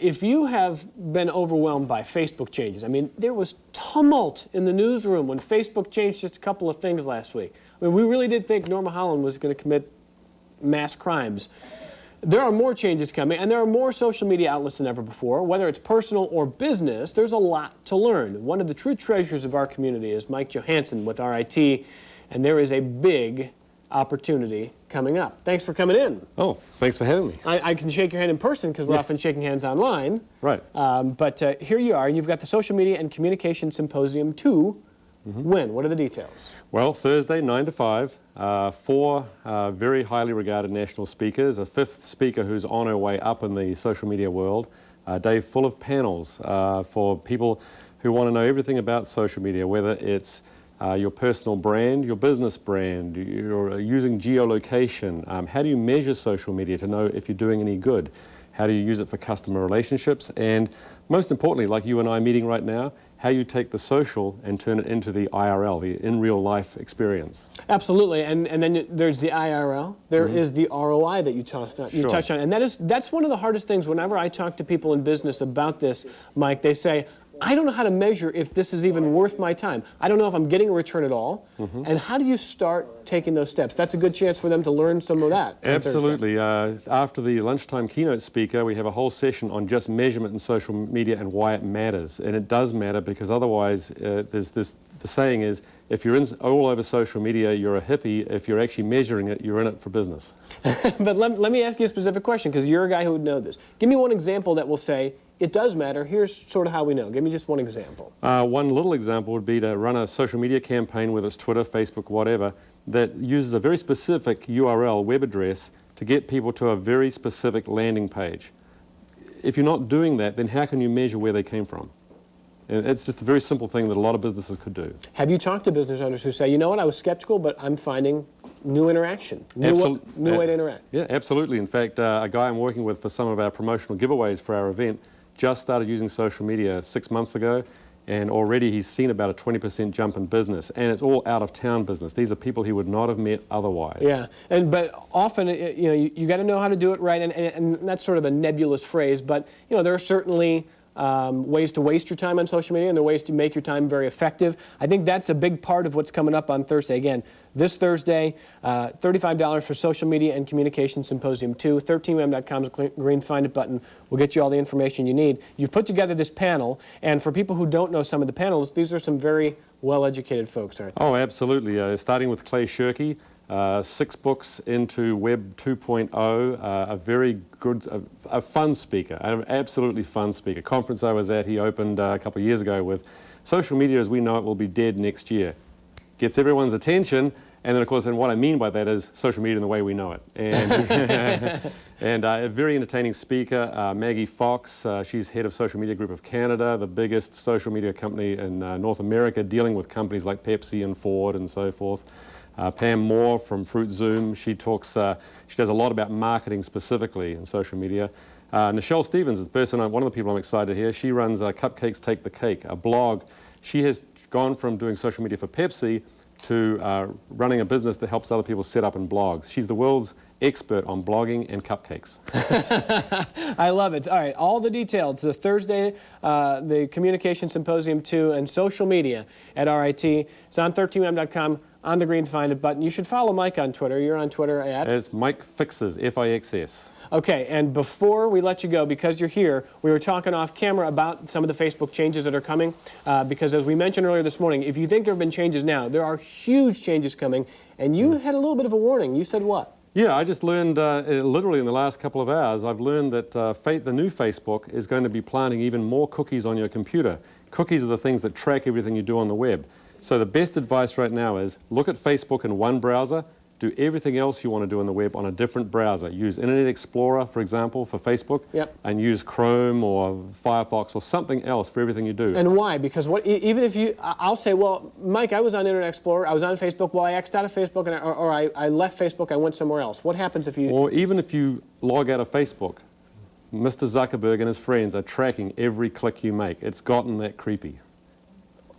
If you have been overwhelmed by Facebook changes, I mean, there was tumult in the newsroom when Facebook changed just a couple of things last week. I mean, we really did think Norma Holland was going to commit mass crimes. There are more changes coming, and there are more social media outlets than ever before. Whether it's personal or business, there's a lot to learn. One of the true treasures of our community is Mike Johansson with RIT, and there is a big opportunity coming up. Thanks for coming in. Oh, thanks for having me. I can shake your hand in person because we're often shaking hands online. Right. But here you are, and you've got the Social Media and Communication Symposium 2. When? What are the details? Well, Thursday, 9 to 5, four very highly regarded national speakers, a fifth speaker who's on her way up in the social media world, a day full of panels for people who want to know everything about social media, whether it's your personal brand, your business brand, you're using geolocation. How do you measure social media to know if you're doing any good? How do you use it for customer relationships? And most importantly, like you and I meeting right now, how you take the social and turn it into the IRL, the in real life experience. Absolutely, and then there's the IRL. There is the ROI that you touched on, and that's one of the hardest things. Whenever I talk to people in business about this, Mike, they say, I don't know how to measure if this is even worth my time. I don't know if I'm getting a return at all. And how do you start taking those steps? That's a good chance for them to learn some of that. Absolutely. After the lunchtime keynote speaker, we have a whole session on just measurement in social media and why it matters. And it does matter because otherwise, the saying is, if you're all over social media, you're a hippie. If you're actually measuring it, you're in it for business. But let me ask you a specific question, because you're a guy who would know this. Give me one example that will say, it does matter. Here's sort of how we know. Give me just one example. One little example would be to run a social media campaign, whether it's Twitter, Facebook, whatever, that uses a very specific URL, web address, to get people to a very specific landing page. If you're not doing that, then how can you measure where they came from? And it's just a very simple thing that a lot of businesses could do. Have you talked to business owners who say, you know what, I was skeptical, but I'm finding new interaction, new way to interact? Yeah, absolutely. In fact, a guy I'm working with for some of our promotional giveaways for our event just started using social media 6 months ago, and already he's seen about a 20% jump in business, and it's all out-of-town business. These are people he would not have met otherwise. Yeah, but often you got to know how to do it right, and that's sort of a nebulous phrase, but there are certainly ways to waste your time on social media, and there are ways to make your time very effective. I think that's a big part of what's coming up on Thursday. Again, this Thursday, $35 for Social Media and Communication Symposium 2. 13wm.com's green Find It button will get you all the information you need. You've put together this panel, and for people who don't know some of the panels, these are some very well-educated folks, aren't they? Oh, absolutely. Starting with Clay Shirky. 6 books into Web 2.0, a very good, a fun speaker, an absolutely fun speaker. Conference I was at, he opened a couple of years ago with, social media as we know it will be dead next year. Gets everyone's attention, and then of course, and what I mean by that is social media in the way we know it. And, and a very entertaining speaker, Maggie Fox, she's head of Social Media Group of Canada, the biggest social media company in North America, dealing with companies like Pepsi and Ford and so forth. Pam Moore from Fruit Zoom, she talks, she does a lot about marketing specifically in social media. Nichelle Stevens is the person, one of the people I'm excited to hear. She runs Cupcakes Take the Cake, a blog. She has gone from doing social media for Pepsi to running a business that helps other people set up in blogs. She's the world's expert on blogging and cupcakes. I love it. All right, all the details, the Thursday, the Communication Symposium 2 and social media at RIT. It's on 13wm.com. On the green Find It button. You should follow Mike on Twitter. You're on Twitter at? It's Mike Fixes, F-I-X-S. Okay, and before we let you go, because you're here, we were talking off camera about some of the Facebook changes that are coming, because as we mentioned earlier this morning, if you think there have been changes now, there are huge changes coming, and you had a little bit of a warning. You said what? Yeah, I just learned, literally in the last couple of hours, I've learned that the new Facebook is going to be planting even more cookies on your computer. Cookies are the things that track everything you do on the web. So the best advice right now is look at Facebook in one browser, do everything else you want to do on the web on a different browser. Use Internet Explorer, for example, for Facebook, and use Chrome or Firefox or something else for everything you do. And why? Because even if you, I'll say, well, Mike, I was on Internet Explorer, I was on Facebook, well, I X'd out of Facebook, and I left Facebook, I went somewhere else. What happens if you... Or even if you log out of Facebook, Mr. Zuckerberg and his friends are tracking every click you make. It's gotten that creepy.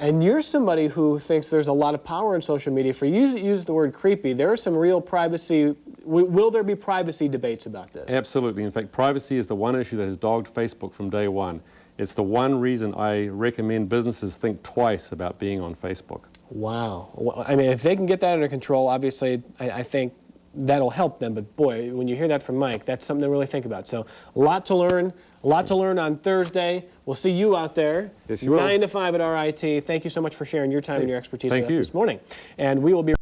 And you're somebody who thinks there's a lot of power in social media. For you to use the word creepy, there are some real privacy. Will there be privacy debates about this? Absolutely. In fact, privacy is the one issue that has dogged Facebook from day one. It's the one reason I recommend businesses think twice about being on Facebook. Wow. Well, I mean, if they can get that under control, obviously, I think that'll help them. But boy, when you hear that from Mike, that's something to really think about. So a lot to learn. A lot to learn on Thursday. We'll see you out there, yes, you will. 9 to 5 at RIT. Thank you so much for sharing your time and your expertise with us you. this morning. And we will be